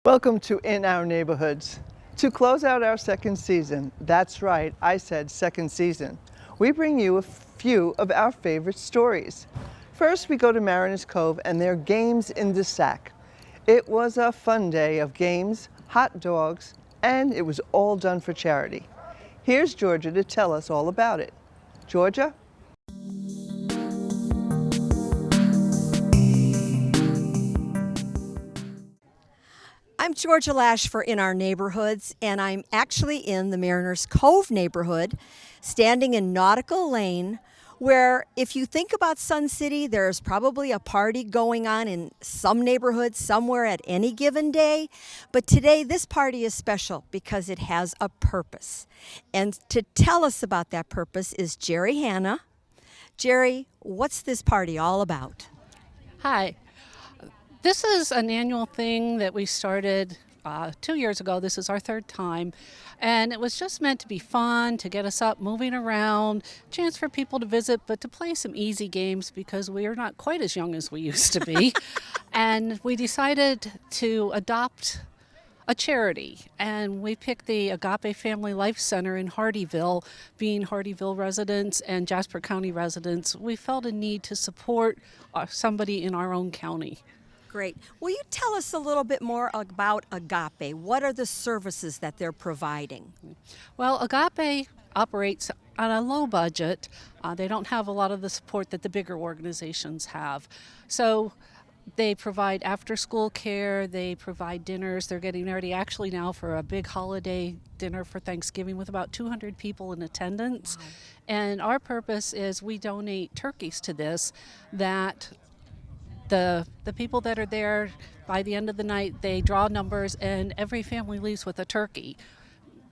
Welcome to In Our Neighborhoods. To close out our second season, that's right, I said second season, we bring you a few of our favorite stories. First, we go to Mariners Cove and their games in the sack. It was a fun day of games, hot dogs, and it was all done for charity. Here's Georgia to tell us all about it. Georgia? I'm Georgia Lash for In Our Neighborhoods, and I'm actually in the Mariners Cove neighborhood, standing in Nautical Lane, where if you think about Sun City, there's probably a party going on in some neighborhood somewhere at any given day. But today, this party is special because it has a purpose. And to tell us about that purpose is Jerry Hanna. Jerry, what's this party all about? Hi. This is an annual thing that we started 2 years ago. This is our third time. And it was just meant to be fun, to get us up, moving around, chance for people to visit, but to play some easy games because we are not quite as young as we used to be. And we decided to adopt a charity, and we picked the Agape Family Life Center in Hardeeville. Being Hardeeville residents and Jasper County residents, we felt a need to support somebody in our own county. Great. Will you tell us a little bit more about Agape? What are the services that they're providing? Well, Agape operates on a low budget. They don't have a lot of the support that the bigger organizations have. So they provide after-school care, they provide dinners. They're getting ready actually now for a big holiday dinner for Thanksgiving with about 200 people in attendance. Wow. And our purpose is we donate turkeys to this, that the people that are there, by the end of the night, they draw numbers and every family leaves with a turkey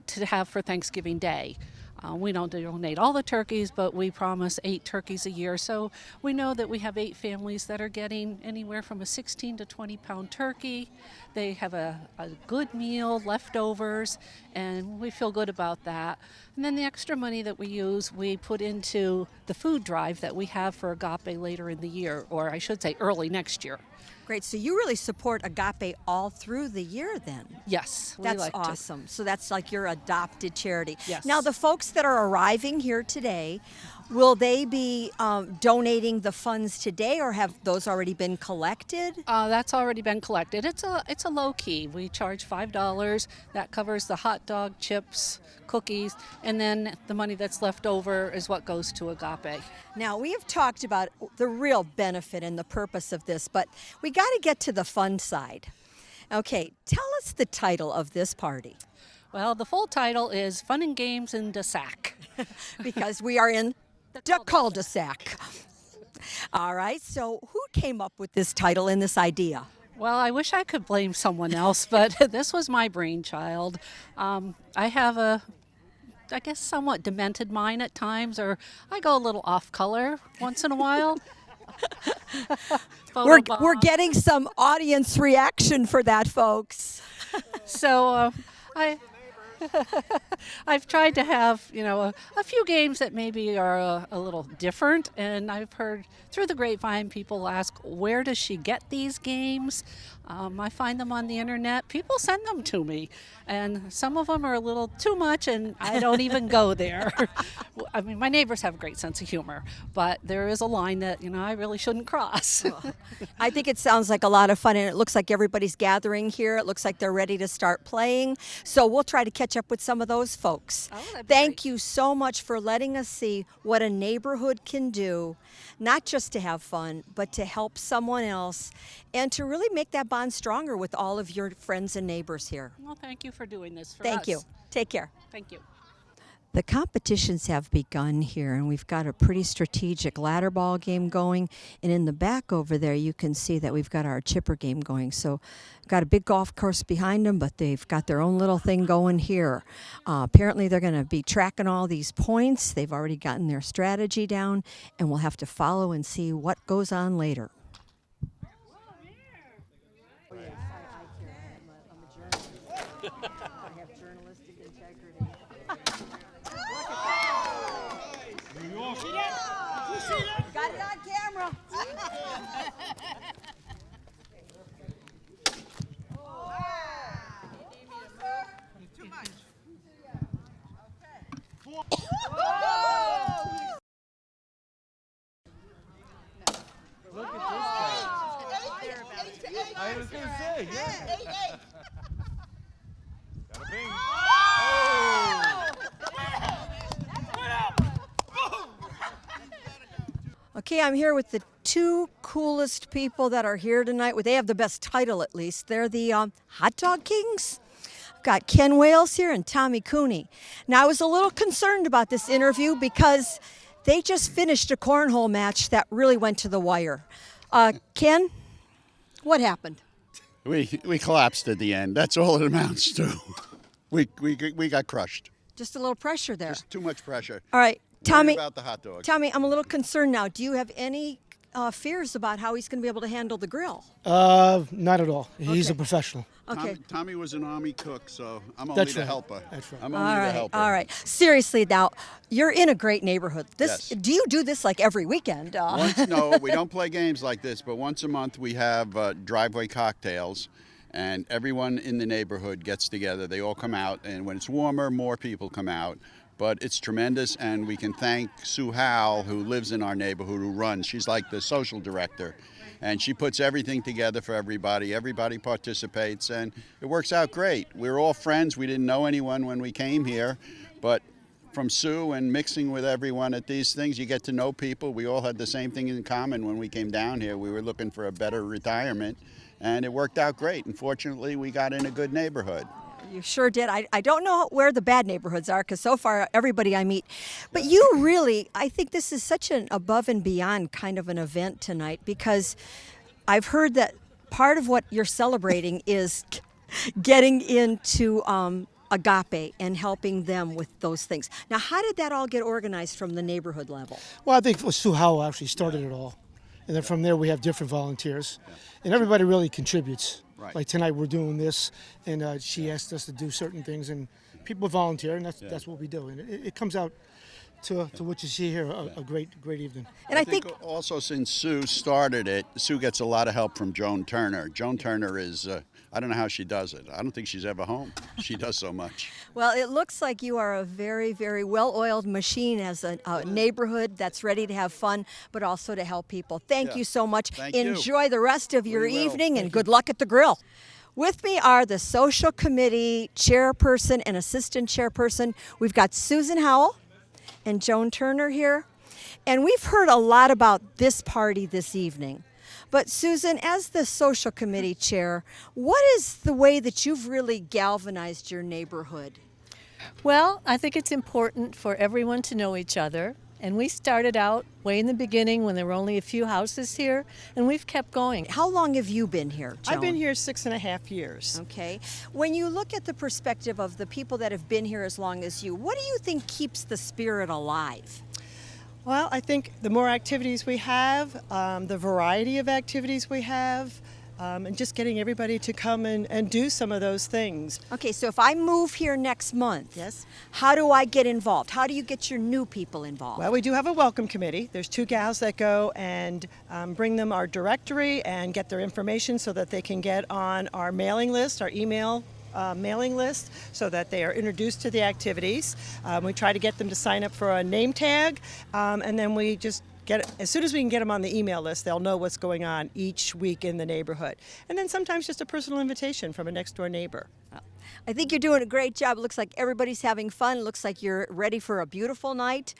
to have for Thanksgiving Day. We don't donate all the turkeys, but we promise 8 turkeys a year. So we know that we have 8 families that are getting anywhere from a 16 to 20 pound turkey. They have a good meal, leftovers, and we feel good about that. And then the extra money that we use, we put into the food drive that we have for Agape later in the year, or I should say early next year. Great. So you really support Agape all through the year then? Yes. That's awesome. So that's like your adopted charity. Yes. Now, the folks that are arriving here today, will they be donating the funds today, or have those already been collected? That's already been collected. It's a low key. We charge $5. That covers the hot dog, chips, cookies, and then the money that's left over is what goes to Agape. Now, we have talked about the real benefit and the purpose of this, but we got to get to the fun side. Okay, tell us the title of this party. Well, the full title is Fun and Games in the Sack. Because we are in the cul-de-sac. All right, so who came up with this title and this idea? Well, I wish I could blame someone else, but this was my brainchild. I have a, I guess, somewhat demented mind at times, or I go a little off color once in a while. We're getting some audience reaction for that, folks. So I've tried to have, a few games that maybe are a little different, and I've heard through the grapevine people ask, where does she get these games? I find them on the internet. People send them to me, and some of them are a little too much, and I don't even go there. I mean, my neighbors have a great sense of humor, but there is a line that, I really shouldn't cross. I think it sounds like a lot of fun, and it looks like everybody's gathering here. It looks like they're ready to start playing, so we'll try to catch up with some of those folks. Thank you so much for letting us see what a neighborhood can do, not just to have fun, but to help someone else and to really make that bond stronger with all of your friends and neighbors here. Well, thank you for doing this for us. Thank you. Take care. Thank you. The competitions have begun here, and we've got a pretty strategic ladder ball game going. And in the back over there, you can see that we've got our chipper game going. So we've got a big golf course behind them, but they've got their own little thing going here. Apparently, they're going to be tracking all these points. They've already gotten their strategy down, and we'll have to follow and see what goes on later. I have journalistic integrity. Got it on camera. I was going to say, yeah. Got a bing. Okay, I'm here with the two coolest people that are here tonight. Well, they have the best title, at least. They're the Hot Dog Kings. I've got Ken Wales here and Tommy Cooney. Now, I was a little concerned about this interview because they just finished a cornhole match that really went to the wire. Ken, what happened? We collapsed at the end. That's all it amounts to. We got crushed. Just a little pressure there. Just too much pressure. All right, Worried Tommy. about the hot dogs. Tommy, I'm a little concerned now. Do you have any fears about how he's going to be able to handle the grill? Not at all. He's a professional. Okay. Tommy was an Army cook, so I'm only That's the right. helper. That's right. I'm All only the right, helper. all right. Seriously, now you're in a great neighborhood. Yes. Do you do this like every weekend? No, we don't play games like this, but once a month we have driveway cocktails, and everyone in the neighborhood gets together. They all come out, and when it's warmer, more people come out. But it's tremendous, and we can thank Sue Howell, who lives in our neighborhood, who runs. She's like the social director, and she puts everything together for everybody. Everybody participates, and it works out great. We're all friends. We didn't know anyone when we came here, but from Sue and mixing with everyone at these things, you get to know people. We all had the same thing in common when we came down here. We were looking for a better retirement, and it worked out great. And fortunately, we got in a good neighborhood. You sure did. I don't know where the bad neighborhoods are because so far everybody I meet. But you really, I think this is such an above and beyond kind of an event tonight because I've heard that part of what you're celebrating is getting into Agape and helping them with those things. Now, how did that all get organized from the neighborhood level? Well, I think Sue Howell actually started it all. And then from there we have different volunteers. And everybody really contributes. Right. Like tonight we're doing this, and she asked us to do certain things, and people volunteer, and that's what we do. And it comes out to what you see here, a great evening. And I think also since Sue started it, Sue gets a lot of help from Joan Turner. Joan Turner is, I don't know how she does it. I don't think she's ever home. She does so much. Well, it looks like you are a very, very well-oiled machine as a neighborhood that's ready to have fun, but also to help people. Thank you so much. Thank you. Enjoy the rest of your We will. evening, and good luck at the grill. With me are the social committee chairperson and assistant chairperson. We've got Susan Howell and Joan Turner here. And we've heard a lot about this party this evening. But Susan, as the social committee chair, what is the way that you've really galvanized your neighborhood? Well, I think it's important for everyone to know each other. And we started out way in the beginning when there were only a few houses here, and we've kept going. How long have you been here, Joan? I've been here 6.5 years. Okay. When you look at the perspective of the people that have been here as long as you, what do you think keeps the spirit alive? Well, I think the more activities we have, the variety of activities we have, and just getting everybody to come and do some of those things. Okay, so if I move here next month, Yes. how do I get involved? How do you get your new people involved? Well, we do have a welcome committee. There's 2 gals that go and bring them our directory and get their information so that they can get on our mailing list, our email mailing list, so that they are introduced to the activities. We try to get them to sign up for a name tag, and then we just as soon as we can get them on the email list, they'll know what's going on each week in the neighborhood. And then sometimes just a personal invitation from a next door neighbor. I think you're doing a great job. It looks like everybody's having fun. It looks like you're ready for a beautiful night.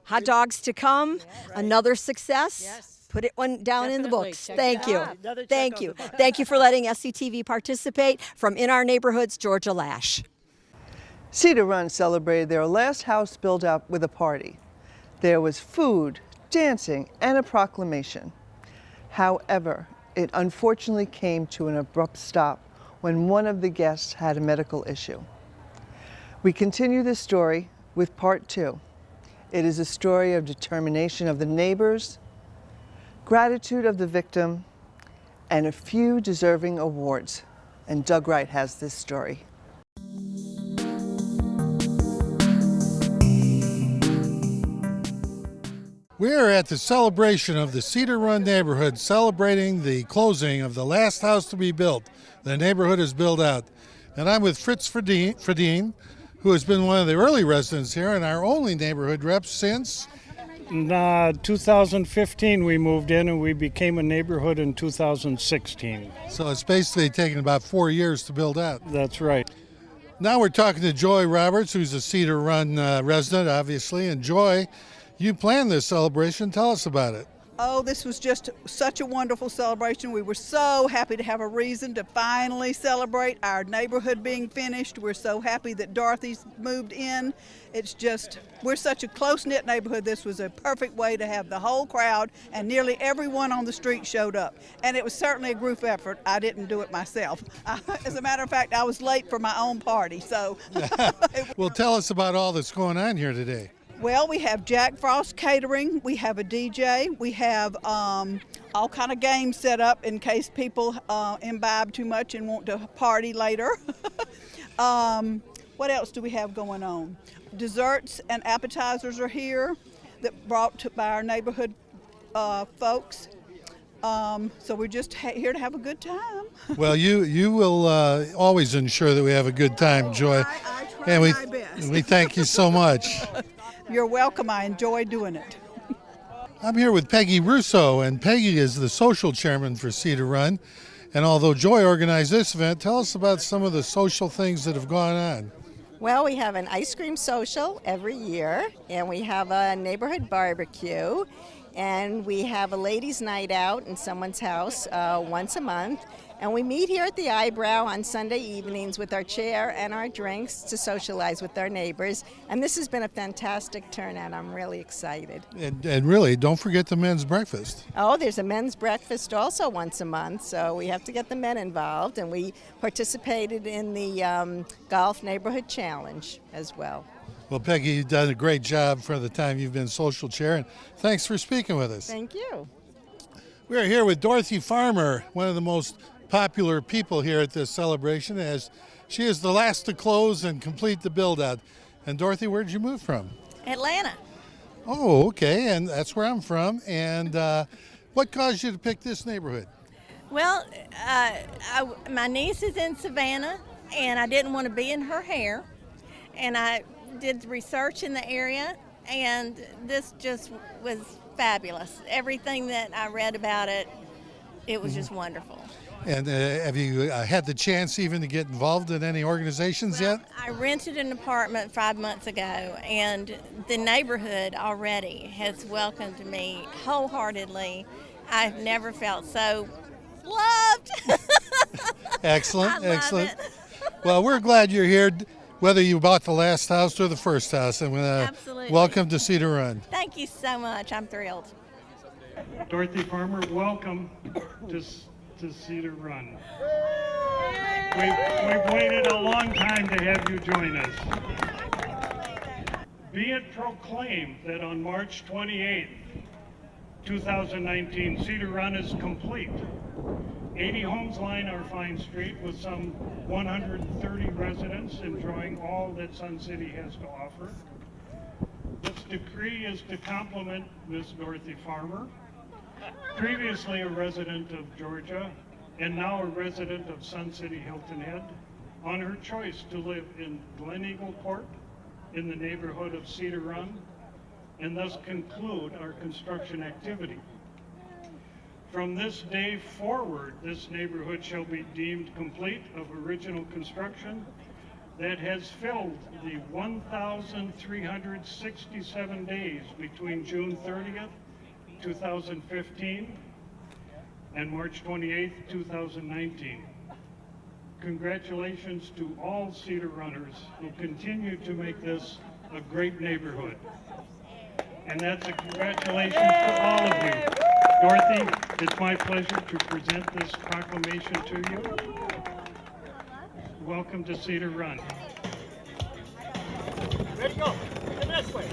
Hot dogs to come. Another success. Yes. Put it one down in the Definitely. books. Check Thank it you. out. Another check Thank on you. the book. Thank you for letting SCTV participate. From In Our Neighborhoods, Georgia Lash. Cedar Run celebrated their last house build out with a party. There was food, dancing, and a proclamation. However, it unfortunately came to an abrupt stop when one of the guests had a medical issue. We continue this story with part 2. It is a story of determination of the neighbors, gratitude of the victim, and a few deserving awards. And Doug Wright has this story. We are at the celebration of the Cedar Run neighborhood, celebrating the closing of the last house to be built. The neighborhood is built out. And I'm with Fritz Fredin, who has been one of the early residents here and our only neighborhood rep since In 2015 we moved in and we became a neighborhood in 2016. So it's basically taken about 4 years to build out. That's right. Now we're talking to Joy Roberts, who's a Cedar Run resident, obviously. And Joy, you planned this celebration. Tell us about it. Oh, this was just such a wonderful celebration. We were so happy to have a reason to finally celebrate our neighborhood being finished. We're so happy that Dorothy's moved in. It's just, we're such a close-knit neighborhood. This was a perfect way to have the whole crowd, and nearly everyone on the street showed up. And it was certainly a group effort. I didn't do it myself. As a matter of fact, I was late for my own party, so. Well, tell us about all that's going on here today. Well, we have Jack Frost Catering, we have a DJ, we have all kind of games set up in case people imbibe too much and want to party later. What else do we have going on? Desserts and appetizers are here that brought by our neighborhood folks. So we're just here to have a good time. Well, you will always ensure that we have a good time, Joy. I try my best. We thank you so much. You're welcome. I enjoy doing it. I'm here with Peggy Russo, and Peggy is the social chairman for Cedar Run. And although Joy organized this event, tell us about some of the social things that have gone on. Well, we have an ice cream social every year, and we have a neighborhood barbecue, and we have a ladies' night out in someone's house once a month. And we meet here at the Eyebrow on Sunday evenings with our chair and our drinks to socialize with our neighbors. And this has been a fantastic turnout. I'm really excited. And really, don't forget the men's breakfast. Oh, there's a men's breakfast also once a month, so we have to get the men involved. And we participated in the Golf Neighborhood Challenge as well. Well, Peggy, you've done a great job for the time you've been social chair, and thanks for speaking with us. Thank you. We're here with Dorothy Farmer, one of the most popular people here at this celebration, as she is the last to close and complete the build-out. And Dorothy, where did you move from? Atlanta. Oh, okay, and that's where I'm from. And what caused you to pick this neighborhood? Well, my niece is in Savannah, and I didn't want to be in her hair. And I did research in the area, and this just was fabulous. Everything that I read about it, it was just wonderful. And have you had the chance even to get involved in any organizations yet? I rented an apartment 5 months ago, and the neighborhood already has welcomed me wholeheartedly. I've never felt so loved. Excellent, excellent. It. Well, we're glad you're here, whether you bought the last house or the first house. And Absolutely. Welcome to Cedar Run. Thank you so much. I'm thrilled. Dorothy Farmer, welcome to Cedar Run. We've waited a long time to have you join us. Be it proclaimed that on March 28th, 2019, Cedar Run is complete. 80 homes line our fine street with some 130 residents enjoying all that Sun City has to offer. This decree is to compliment Miss Dorothy Farmer, previously a resident of Georgia and now a resident of Sun City Hilton Head, on her choice to live in Glen Eagle Court in the neighborhood of Cedar Run, and thus conclude our construction activity. From this day forward, this neighborhood shall be deemed complete of original construction that has filled the 1,367 days between June 30th, 2015 and March 28th, 2019. Congratulations to all Cedar Runners who continue to make this a great neighborhood. And that's a congratulations to all of you. Dorothy, it's my pleasure to present this proclamation to you. Welcome to Cedar Run. Ready to go. The next way.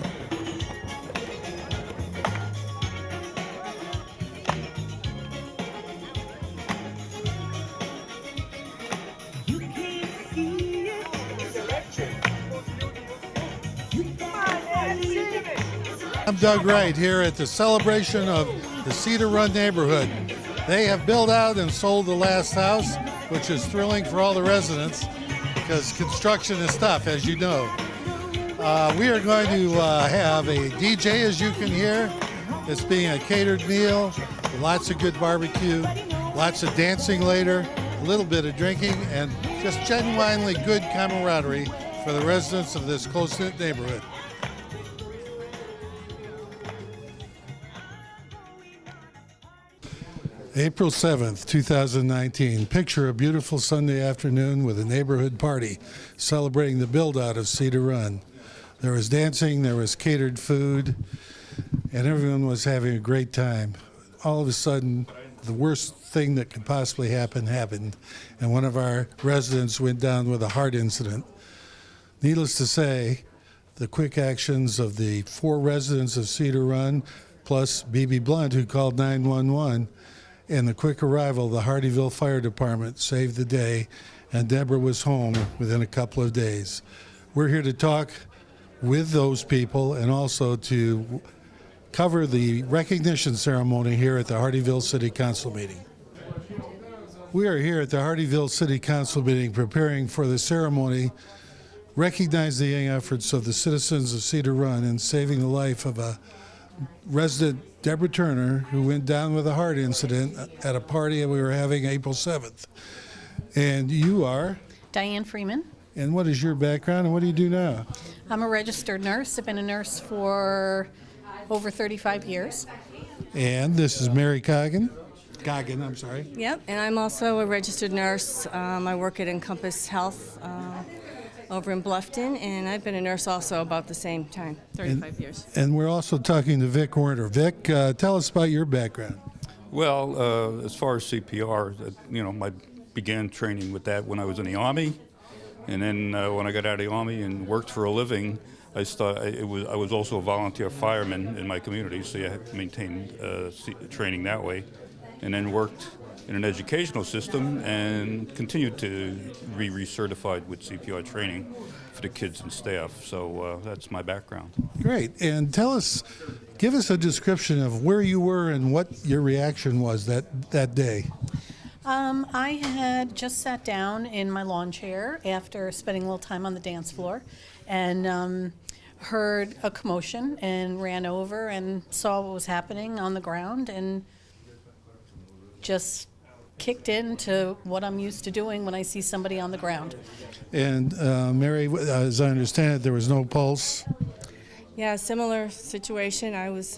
I'm Doug Wright here at the celebration of the Cedar Run neighborhood. They have built out and sold the last house, which is thrilling for all the residents because construction is tough, as you know. We are going to have a DJ, as you can hear. It's being a catered meal, lots of good barbecue, lots of dancing later, a little bit of drinking, and just genuinely good camaraderie for the residents of this close-knit neighborhood. April 7th, 2019. Picture a beautiful Sunday afternoon with a neighborhood party celebrating the build-out of Cedar Run. There was dancing, there was catered food, and everyone was having a great time. All of a sudden, the worst thing that could possibly happen happened, and one of our residents went down with a heart incident. Needless to say, the quick actions of the 4 residents of Cedar Run, plus B.B. Blunt, who called 911, and the quick arrival of the Hardyville Fire Department saved the day, and Deborah was home within a couple of days. We're here to talk with those people and also to cover the recognition ceremony here at the Hardyville City Council meeting. We are here at the Hardyville City Council meeting preparing for the ceremony, recognizing the efforts of the citizens of Cedar Run in saving the life of a resident, Deborah Turner, who went down with a heart incident at a party that we were having April 7th. And you are? Diane Freeman. And what is your background and what do you do now? I'm a registered nurse. I've been a nurse for over 35 years. And this is Mary Coggin. I'm sorry. Yep, and I'm also a registered nurse. I work at Encompass Health over in Bluffton, and I've been a nurse also about the same time, 35 years. And we're also talking to Vic Werner. Vic, tell us about your background. Well, as far as CPR, I began training with that when I was in the Army, and then when I got out of the Army and worked for a living, I was also a volunteer fireman in my community, so I maintained training that way, and then worked in an educational system and continued to be recertified with CPR training for the kids and staff. So that's my background. Great. And give us a description of where you were and what your reaction was that day. I had just sat down in my lawn chair after spending a little time on the dance floor and heard a commotion and ran over and saw what was happening on the ground and just kicked into what I'm used to doing when I see somebody on the ground. And Mary, as I understand it, there was no pulse. Yeah, similar situation. I was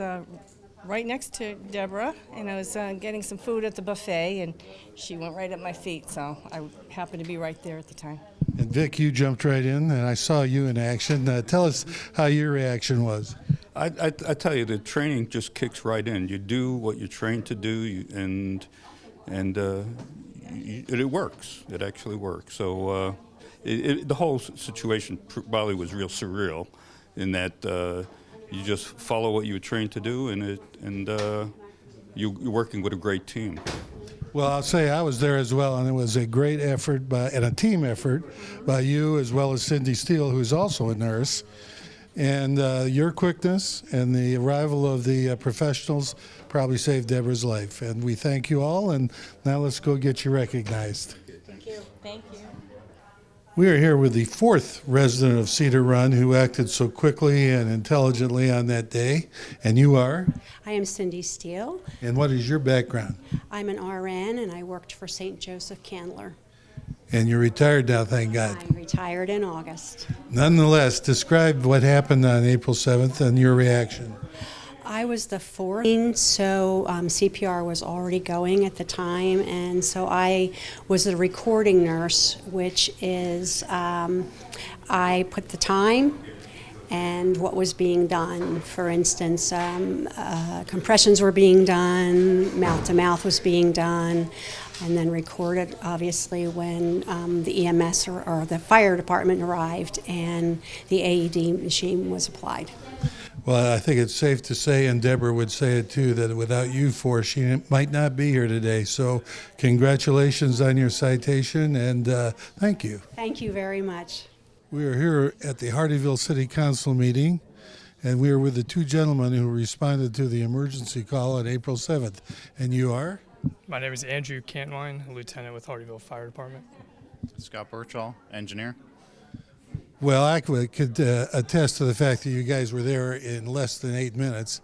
right next to Deborah, and I was getting some food at the buffet, and she went right at my feet, so I happened to be right there at the time. And Vic, you jumped right in, and I saw you in action. Tell us how your reaction was. I tell you, the training just kicks right in. You do what you're trained to do, and it works. It actually works. So the whole situation probably was real surreal in that you just follow what you were trained to do, and you're working with a great team. Well, I'll say I was there as well, and it was a great effort and a team effort by you as well as Cindy Steele, who's also a nurse. And your quickness and the arrival of the professionals probably saved Deborah's life. And we thank you all, and now let's go get you recognized. Thank you. Thank you. We are here with the 4th resident of Cedar Run who acted so quickly and intelligently on that day. And you are? I am Cindy Steele. And what is your background? I'm an RN, and I worked for St. Joseph Candler. And you're retired now, thank God. I'm retired in August. Nonetheless, describe what happened on April 7th and your reaction. I was the 4th, so CPR was already going at the time, and so I was the recording nurse, which is I put the time and what was being done. For instance, compressions were being done, mouth-to-mouth was being done, and then recorded, obviously, when the EMS or the fire department arrived and the AED machine was applied. Well, I think it's safe to say, and Deborah would say it too, that without you four, she might not be here today. So congratulations on your citation, and thank you. Thank you very much. We are here at the Hardyville City Council meeting, and we are with the 2 gentlemen who responded to the emergency call on April 7th. And you are? My name is Andrew Cantwine, a lieutenant with Hardyville Fire Department. Scott Birchall, engineer. Well, I could attest to the fact that you guys were there in less than 8 minutes.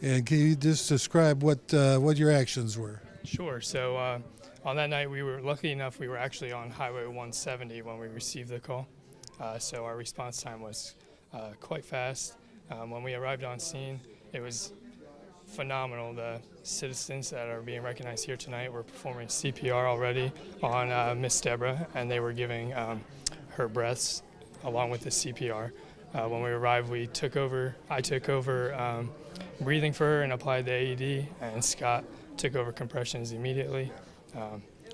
And can you just describe what your actions were? Sure. So on that night, we were lucky enough, we were actually on Highway 170 when we received the call. So our response time was quite fast. When we arrived on scene, it was phenomenal. The citizens that are being recognized here tonight were performing CPR already on Miss Deborah, and they were giving her breaths along with the CPR. When we arrived, I took over breathing for her and applied the AED, and Scott took over compressions immediately.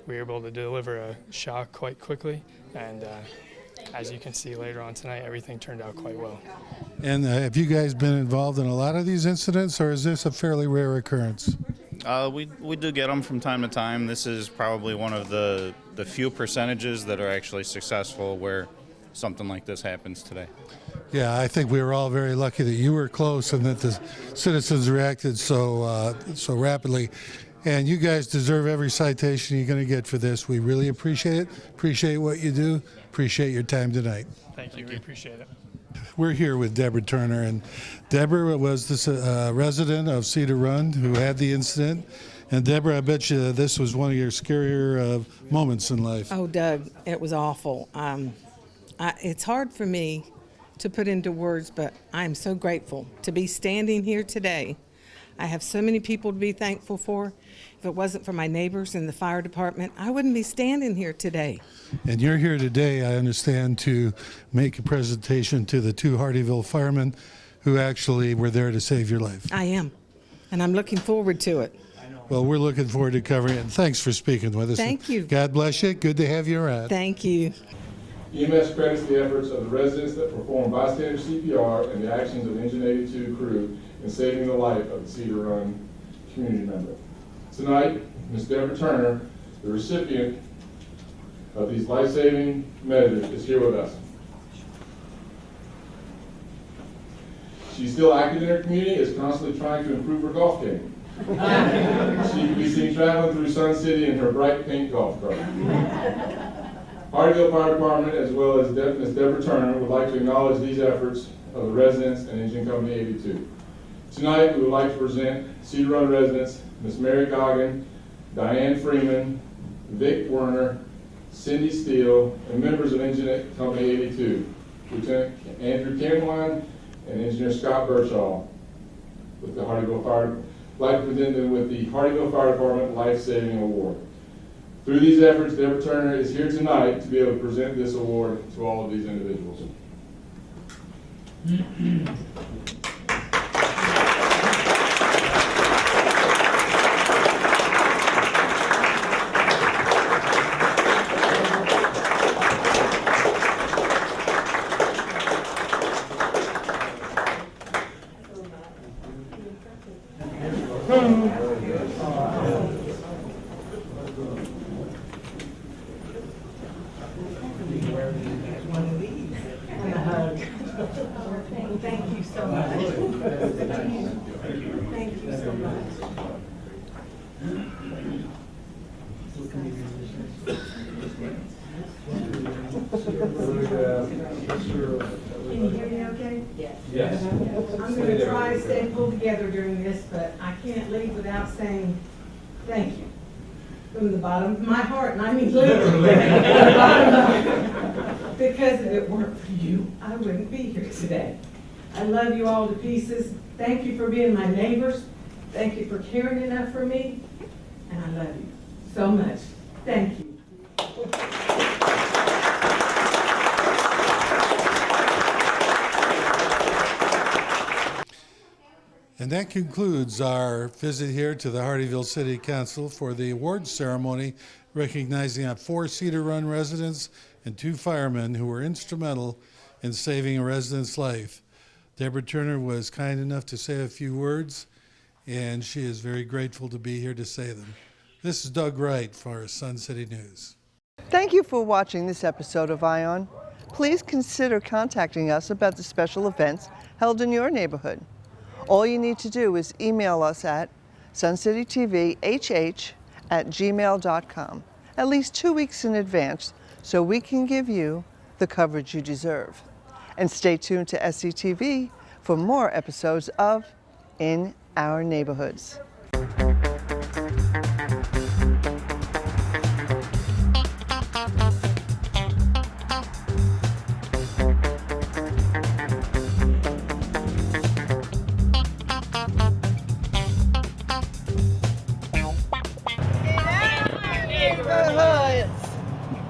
We were able to deliver a shock quite quickly, and as you can see later on tonight, everything turned out quite well. And have you guys been involved in a lot of these incidents, or is this a fairly rare occurrence? We do get them from time to time. This is probably one of the few percentages that are actually successful where something like this happens today. Yeah, I think we were all very lucky that you were close and that the citizens reacted so rapidly. And you guys deserve every citation you're going to get for this. We really appreciate it. Appreciate what you do. Appreciate your time tonight. Thank you. We appreciate it. We're here with Deborah Turner, and Deborah was this resident of Cedar Run who had the incident. And Deborah, I bet you this was one of your scarier moments in life. Oh, Doug, it was awful. It's hard for me to put into words, but I'm so grateful to be standing here today. I have so many people to be thankful for. If it wasn't for my neighbors in the fire department, I wouldn't be standing here today. And you're here today, I understand, to make a presentation to the 2 Hardyville firemen who actually were there to save your life. I am, and I'm looking forward to it. Well, we're looking forward to covering it, and thanks for speaking with us. Thank you. God bless you. Good to have you around. Thank you. EMS credits the efforts of the residents that performed bystander CPR and the actions of Engine 82 crew in saving the life of the Cedar Run community member. Tonight, Ms. Deborah Turner, the recipient of these life-saving measures, is here with us. She's still active in her community, is constantly trying to improve her golf game. She can be seen traveling through Sun City in her bright pink golf cart. Hardyville Fire Department, as well as Ms. Deborah Turner, would like to acknowledge these efforts of the residents and Engine Company 82. Tonight, we would like to present Cedar Run residents Ms. Mary Goggin, Diane Freeman, Vic Werner, Cindy Steele, and members of Engine Company 82, Lieutenant Andrew Kenwine and Engineer Scott Birchall, with the Hardyville Fire. I'd like to present them with the Hardyville Fire Department Life Saving Award. Through these efforts, Deborah Turner is here tonight to be able to present this award to all of these individuals. Thank you so much. Thank you so much. Can you hear me okay? Yes. I'm going to try to stay pulled together during this, but I can't leave without saying thank you. From the bottom of my heart, and I mean literally, because if it weren't for you, I wouldn't be here today. I love you all to pieces. Thank you for being my neighbors. Thank you for caring enough for me, and I love you so much. Thank you. And that concludes our visit here to the Hardyville City Council for the awards ceremony recognizing our 4 Cedar Run residents and 2 firemen who were instrumental in saving a resident's life. Deborah Turner was kind enough to say a few words, and she is very grateful to be here to say them. This is Doug Wright for Sun City News. Thank you for watching this episode of ION. Please consider contacting us about the special events held in your neighborhood. All you need to do is email us at suncitytvhh@gmail.com at least 2 weeks in advance so we can give you the coverage you deserve. And stay tuned to SCTV for more episodes of In Our Neighborhoods.